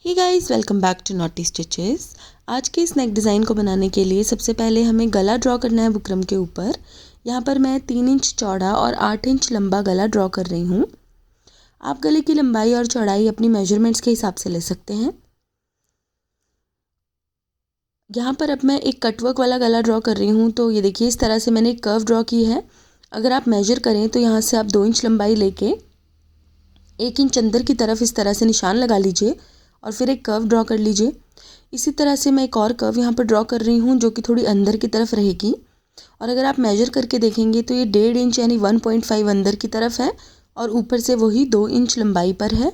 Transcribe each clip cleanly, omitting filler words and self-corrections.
Hey guys, welcome back to naughty stitches. आज के इस नेक डिज़ाइन को बनाने के लिए सबसे पहले हमें गला ड्रॉ करना है बुकरम के ऊपर। यहाँ पर मैं 3 इंच चौड़ा और 8 इंच लंबा गला ड्रॉ कर रही हूँ। आप गले की लंबाई और चौड़ाई अपनी मेजरमेंट्स के हिसाब से ले सकते हैं। यहाँ पर अब मैं एक कटवर्क वाला गला ड्रॉ कर रही हूँ। तो ये देखिए, इस तरह से मैंने एक कर्व ड्रॉ की है। अगर आप मेजर करें तो यहाँ से आप 2 इंच लंबाई लेके 1 इंच अंदर की तरफ इस तरह से निशान लगा लीजिए और फिर एक कर्व ड्रॉ कर लीजिए। इसी तरह से मैं एक और कर्व यहाँ पर ड्रॉ कर रही हूँ जो कि थोड़ी अंदर की तरफ रहेगी। और अगर आप मेजर करके देखेंगे तो ये 1.5 इंच यानी 1.5 अंदर की तरफ है और ऊपर से वही 2 इंच लंबाई पर है।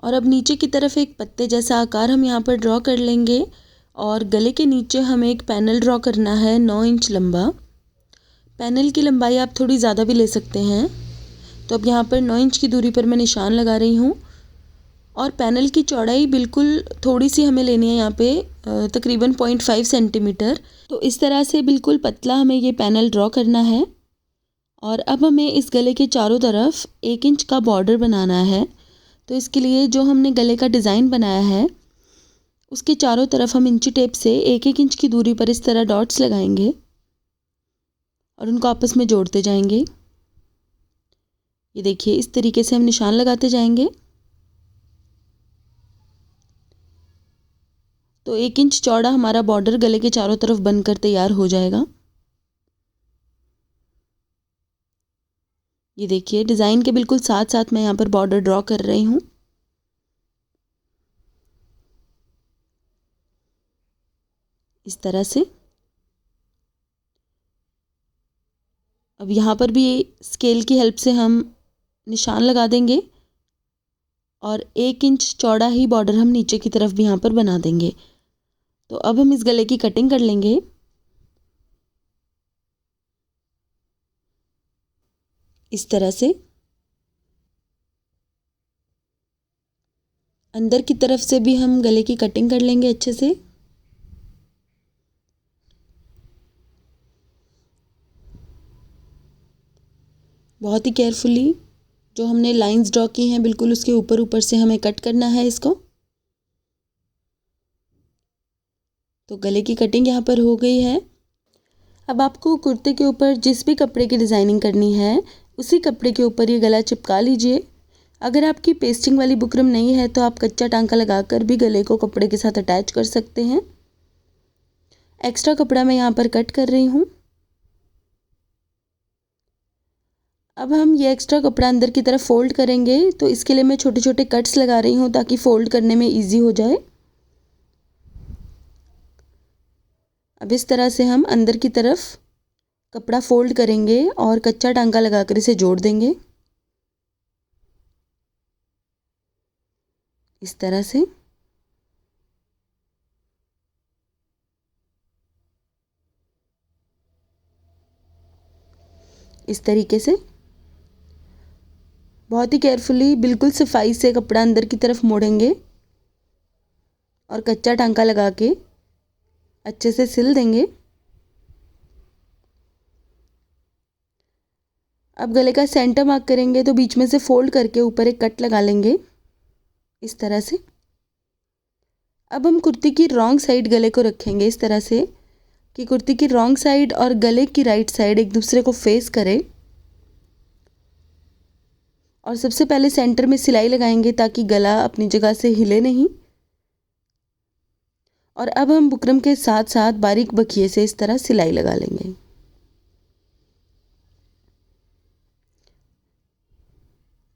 और अब नीचे की तरफ एक पत्ते जैसा आकार हम यहाँ पर ड्रॉ कर लेंगे और गले के नीचे हमें एक पैनल ड्रॉ करना है 9 इंच लंबा। पैनल की लंबाई आप थोड़ी ज़्यादा भी ले सकते हैं। तो अब यहाँ पर 9 इंच की दूरी पर मैं निशान लगा रही हूँ और पैनल की चौड़ाई बिल्कुल थोड़ी सी हमें लेनी है, यहाँ पे तकरीबन 0.5 सेंटीमीटर। तो इस तरह से बिल्कुल पतला हमें ये पैनल ड्रॉ करना है। और अब हमें इस गले के चारों तरफ 1 इंच का बॉर्डर बनाना है। तो इसके लिए जो हमने गले का डिज़ाइन बनाया है उसके चारों तरफ हम इंची टेप से 1-1 इंच की दूरी पर इस तरह डॉट्स लगाएंगे और उनको आपस में जोड़ते जाएंगे। ये देखिए, इस तरीके से हम निशान लगाते जाएंगे। तो 1 इंच चौड़ा हमारा बॉर्डर गले के चारों तरफ बनकर तैयार हो जाएगा। ये देखिए, डिज़ाइन के बिल्कुल साथ साथ मैं यहाँ पर बॉर्डर ड्रॉ कर रही हूँ। इस तरह से अब यहाँ पर भी स्केल की हेल्प से हम निशान लगा देंगे और 1 इंच चौड़ा ही बॉर्डर हम नीचे की तरफ भी यहाँ पर बना देंगे। तो अब हम इस गले की कटिंग कर लेंगे। इस तरह से अंदर की तरफ से भी हम गले की कटिंग कर लेंगे अच्छे से। बहुत ही केयरफुली जो हमने लाइंस ड्रॉ की हैं बिल्कुल उसके ऊपर ऊपर से हमें कट करना है इसको। तो गले की कटिंग यहाँ पर हो गई है। अब आपको कुर्ते के ऊपर जिस भी कपड़े की डिज़ाइनिंग करनी है उसी कपड़े के ऊपर ये गला चिपका लीजिए। अगर आपकी पेस्टिंग वाली बुकरम नहीं है तो आप कच्चा टांका लगाकर भी गले को कपड़े के साथ अटैच कर सकते हैं। एक्स्ट्रा कपड़ा मैं यहाँ पर कट कर रही हूँ। अब हम ये एक्स्ट्रा कपड़ा अंदर की तरफ फोल्ड करेंगे। तो इसके लिए मैं छोटे छोटे कट्स लगा रही हूँ ताकि फ़ोल्ड करने में ईजी हो जाए। अब इस तरह से हम अंदर की तरफ कपड़ा फोल्ड करेंगे और कच्चा टांका लगाकर इसे जोड़ देंगे। इस तरह से इस तरीके से बहुत ही केयरफुली बिल्कुल सफाई से कपड़ा अंदर की तरफ मोड़ेंगे और कच्चा टांका लगा के अच्छे से सिल देंगे। अब गले का सेंटर मार्क करेंगे तो बीच में से फोल्ड करके ऊपर एक कट लगा लेंगे इस तरह से। अब हम कुर्ती की रॉन्ग साइड गले को रखेंगे इस तरह से कि कुर्ती की रॉन्ग साइड और गले की राइट साइड एक दूसरे को फेस करें। और सबसे पहले सेंटर में सिलाई लगाएंगे ताकि गला अपनी जगह से हिले नहीं। और अब हम बुकरम के साथ साथ बारीक बखिए से इस तरह सिलाई लगा लेंगे।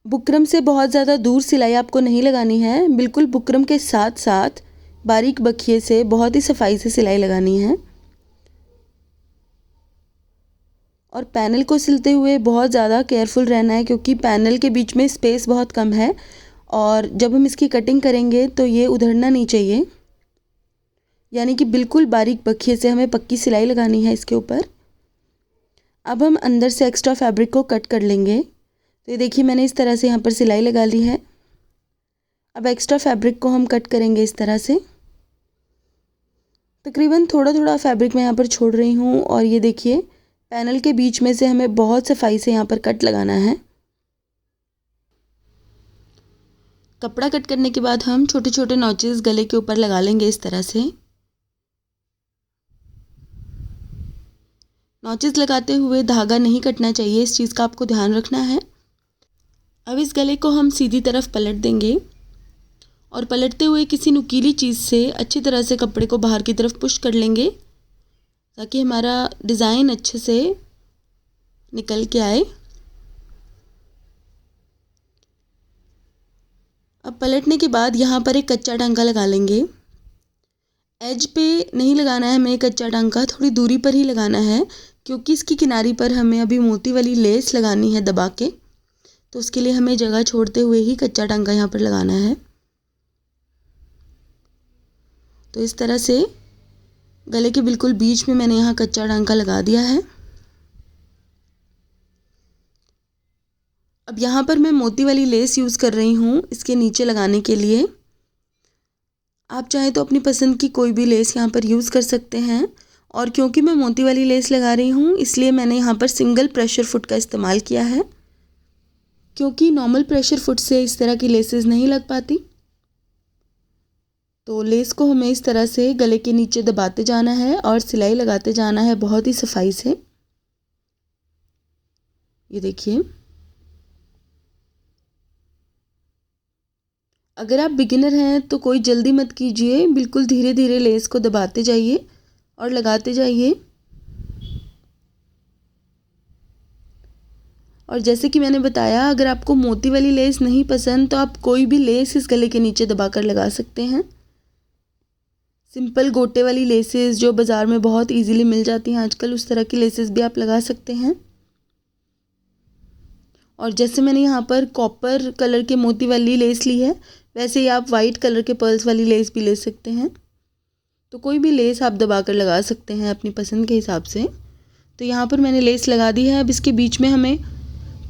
बुकरम से बहुत ज़्यादा दूर सिलाई आपको नहीं लगानी है, बिल्कुल बुकरम के साथ साथ बारीक बखिए से बहुत ही सफाई से सिलाई लगानी है। और पैनल को सिलते हुए बहुत ज़्यादा केयरफुल रहना है क्योंकि पैनल के बीच में स्पेस बहुत कम है और जब हम इसकी कटिंग करेंगे तो ये उधड़ना नहीं चाहिए। यानी कि बिल्कुल बारीक बखिए से हमें पक्की सिलाई लगानी है इसके ऊपर। अब हम अंदर से एक्स्ट्रा फैब्रिक को कट कर लेंगे। तो ये देखिए, मैंने इस तरह से यहाँ पर सिलाई लगा ली है। अब एक्स्ट्रा फैब्रिक को हम कट करेंगे इस तरह से। तकरीबन थोड़ा थोड़ा फैब्रिक मैं यहाँ पर छोड़ रही हूँ और ये देखिए, पैनल के बीच में से हमें बहुत सफाई से यहाँ पर कट लगाना है। कपड़ा कट करने के बाद हम छोटे छोटे नॉचेस गले के ऊपर लगा लेंगे इस तरह से। नॉचेस लगाते हुए धागा नहीं कटना चाहिए, इस चीज़ का आपको ध्यान रखना है। अब इस गले को हम सीधी तरफ पलट देंगे और पलटते हुए किसी नुकीली चीज़ से अच्छी तरह से कपड़े को बाहर की तरफ पुश कर लेंगे ताकि हमारा डिज़ाइन अच्छे से निकल के आए। अब पलटने के बाद यहाँ पर एक कच्चा टांका लगा लेंगे। एज पे नहीं लगाना है हमें कच्चा टांका, थोड़ी दूरी पर ही लगाना है क्योंकि इसकी किनारी पर हमें अभी मोती वाली लेस लगानी है दबा के, तो उसके लिए हमें जगह छोड़ते हुए ही कच्चा टांका यहाँ पर लगाना है। तो इस तरह से गले के बिल्कुल बीच में मैंने यहाँ कच्चा टांका लगा दिया है। अब यहाँ पर मैं मोती वाली लेस यूज़ कर रही हूँ इसके नीचे लगाने के लिए। आप चाहें तो अपनी पसंद की कोई भी लेस यहाँ पर यूज़ कर सकते हैं, और क्योंकि मैं मोती वाली लेस लगा रही हूँ इसलिए मैंने यहाँ पर सिंगल प्रेशर फुट का इस्तेमाल किया है, क्योंकि नॉर्मल प्रेशर फुट से इस तरह की लेसेस नहीं लग पाती। तो लेस को हमें इस तरह से गले के नीचे दबाते जाना है और सिलाई लगाते जाना है बहुत ही सफाई से। ये देखिए, अगर आप बिगिनर हैं तो कोई जल्दी मत कीजिए, बिल्कुल धीरे धीरे लेस को दबाते जाइए और लगाते जाइए। और जैसे कि मैंने बताया, अगर आपको मोती वाली लेस नहीं पसंद तो आप कोई भी लेस इस गले के नीचे दबाकर लगा सकते हैं। सिंपल गोटे वाली लेसेस जो बाज़ार में बहुत इजीली मिल जाती हैं आजकल, उस तरह की लेसेस भी आप लगा सकते हैं। और जैसे मैंने यहाँ पर कॉपर कलर के मोती वाली लेस ली है, वैसे ही आप वाइट कलर के पर्ल्स वाली लेस भी ले सकते हैं। तो कोई भी लेस आप दबा कर लगा सकते हैं अपनी पसंद के हिसाब से। तो यहाँ पर मैंने लेस लगा दी है। अब इसके बीच में हमें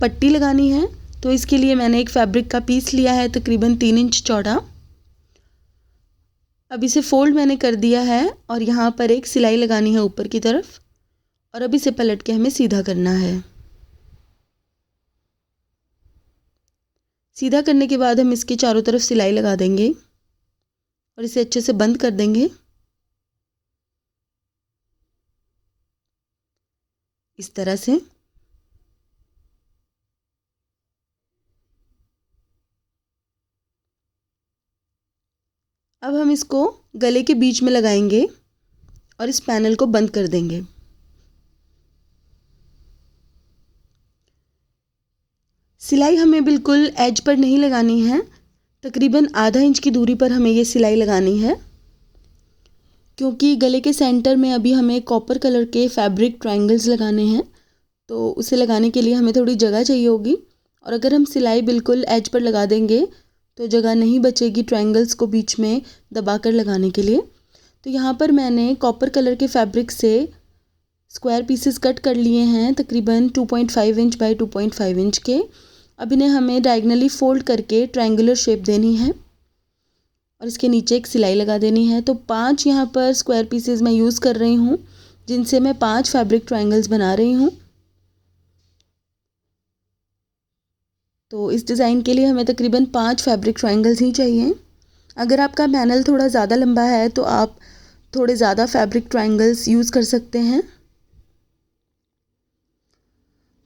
पट्टी लगानी है, तो इसके लिए मैंने एक फैब्रिक का पीस लिया है तकरीबन 3 इंच चौड़ा। अब इसे फोल्ड मैंने कर दिया है और यहाँ पर एक सिलाई लगानी है ऊपर की तरफ, और अब इसे पलट के हमें सीधा करना है। सीधा करने के बाद हम इसके चारों तरफ सिलाई लगा देंगे और इसे अच्छे से बंद कर देंगे इस तरह से। अब हम इसको गले के बीच में लगाएंगे और इस पैनल को बंद कर देंगे। सिलाई हमें बिल्कुल एज पर नहीं लगानी है, तकरीबन आधा इंच की दूरी पर हमें ये सिलाई लगानी है, क्योंकि गले के सेंटर में अभी हमें कॉपर कलर के फैब्रिक ट्रायंगल्स लगाने हैं, तो उसे लगाने के लिए हमें थोड़ी जगह चाहिए होगी। और अगर हम सिलाई बिल्कुल एज पर लगा देंगे तो जगह नहीं बचेगी ट्रायंगल्स को बीच में दबा कर लगाने के लिए। तो यहाँ पर मैंने कॉपर कलर के फैब्रिक से स्क्वायर पीसेस कट कर लिए हैं तकरीबन 2.5 इंच बाय 2.5 इंच के। अब इन्हें हमें डायगनली फोल्ड करके ट्रायंगुलर शेप देनी है और इसके नीचे एक सिलाई लगा देनी है। तो 5 यहाँ पर स्क्वायर पीसेस मैं यूज़ कर रही हूँ, जिनसे मैं 5 फैब्रिक ट्रायंगल्स बना रही हूँ। तो इस डिज़ाइन के लिए हमें तकरीबन 5 फैब्रिक ट्रायंगल्स ही चाहिए। अगर आपका पैनल थोड़ा ज़्यादा लंबा है तो आप थोड़े ज़्यादा फैब्रिक ट्रायंगल्स यूज़ कर सकते हैं।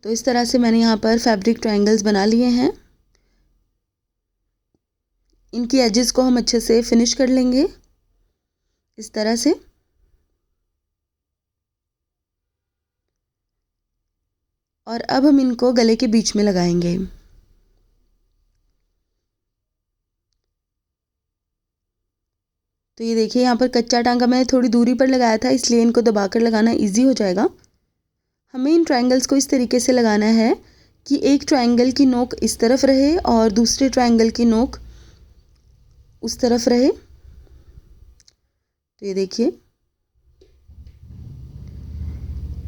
तो इस तरह से मैंने यहाँ पर फैब्रिक ट्रायंगल्स बना लिए हैं। इनकी एजेस को हम अच्छे से फिनिश कर लेंगे इस तरह से। और अब हम इनको गले के बीच में लगाएंगे। तो ये देखिए, यहाँ पर कच्चा टांका मैंने थोड़ी दूरी पर लगाया था, इसलिए इनको दबाकर लगाना इजी हो जाएगा। हमें इन ट्रायंगल्स को इस तरीके से लगाना है कि एक ट्रायंगल की नोक इस तरफ रहे और दूसरे ट्रायंगल की नोक उस तरफ रहे। तो ये देखिए,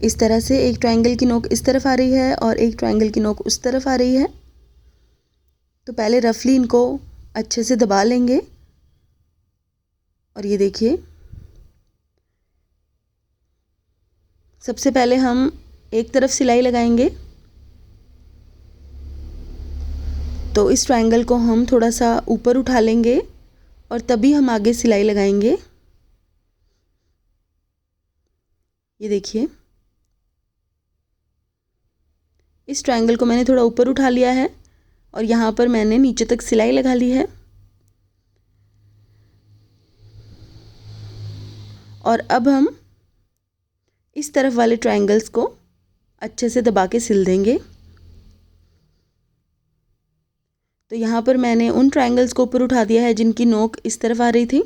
इस तरह से एक ट्रायंगल की नोक इस तरफ आ रही है और एक ट्रायंगल की नोक उस तरफ आ रही है। तो पहले रफली इनको अच्छे से दबा लेंगे और ये देखिए, सबसे पहले हम एक तरफ सिलाई लगाएंगे तो इस ट्रायंगल को हम थोड़ा सा ऊपर उठा लेंगे और तभी हम आगे सिलाई लगाएंगे। ये देखिए, इस ट्रायंगल को मैंने थोड़ा ऊपर उठा लिया है और यहाँ पर मैंने नीचे तक सिलाई लगा ली है। और अब हम इस तरफ वाले ट्रायंगल्स को अच्छे से दबा के सिल देंगे। तो यहाँ पर मैंने उन ट्रायंगल्स को ऊपर उठा दिया है जिनकी नोक इस तरफ आ रही थी।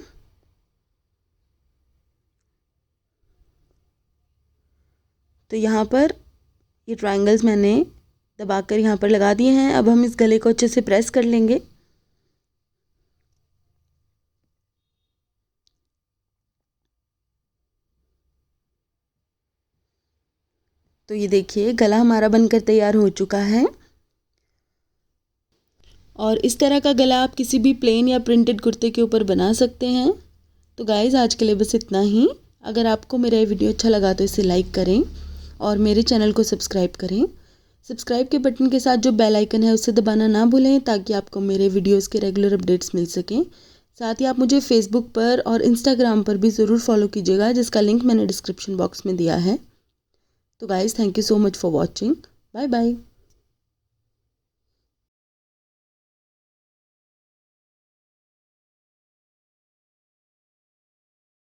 तो यहाँ पर ये ट्रायंगल्स मैंने दबाकर यहाँ पर लगा दिए हैं। अब हम इस गले को अच्छे से प्रेस कर लेंगे। तो ये देखिए, गला हमारा बनकर तैयार हो चुका है। और इस तरह का गला आप किसी भी प्लेन या प्रिंटेड कुर्ते के ऊपर बना सकते हैं। तो गाइज़, आज के लिए बस इतना ही। अगर आपको मेरा ये वीडियो अच्छा लगा तो इसे लाइक करें और मेरे चैनल को सब्सक्राइब करें। सब्सक्राइब के बटन के साथ जो बेल आइकन है उसे दबाना ना भूलें ताकि आपको मेरे वीडियोस के रेगुलर अपडेट्स मिल सकें। साथ ही आप मुझे फेसबुक पर और इंस्टाग्राम पर भी ज़रूर फॉलो कीजिएगा, जिसका लिंक मैंने डिस्क्रिप्शन बॉक्स में दिया है। तो guys, thank you so much for watching. Bye bye.